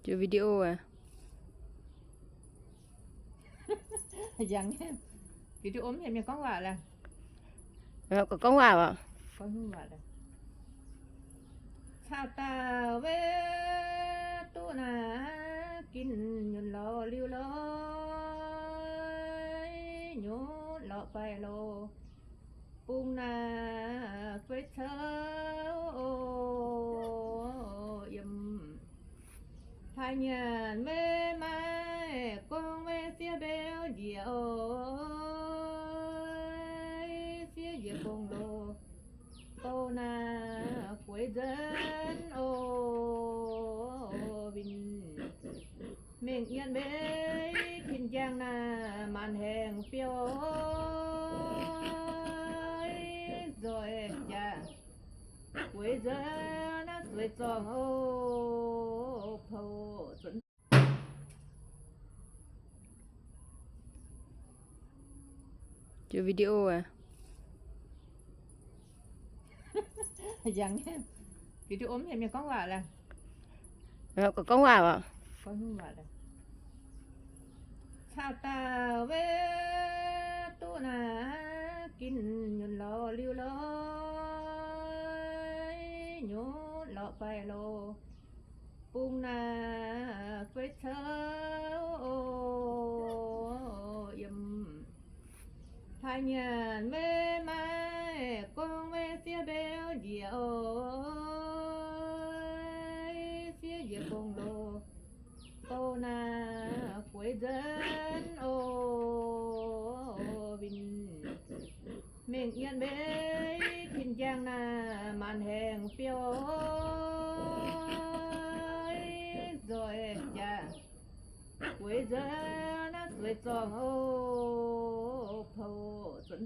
Chưa video à? ยังวิดีโอมันเห็นมีกล้องว่าล่ะ Có con vào à? กล้องว่าล่ะชาตาเวตุนากินยุนรอลิวลอยยุนรอไปโลปุงนาเฟเชออยมพายานเมไม้กองเวเสียเบลเดียวเสียเยกงโลโตนาควยเดินโอวินเม่งเอียนเบยขินแจงนามันแหงเปียวrồi dạ quê giờ nó tuổi tròn ô phô chuẩn Chưa video à? ยังวิดีโอมันเห็นมีกล้องว่าล่ะ Có con vào à? กล้องว่าล่ะชาตาเวตุนากินยุนรอลิวลอยยุนรอไปโลปุงนาเฟเชอยมพายานเมไม้กองเวเสียเบลเดียวเสียเยกงโลโตนาควยเดินโอวินเม่งเอียนเบยขินแจงนามันแหงเปียวrồi dạ quê giờ nó tuổi tròn ô phô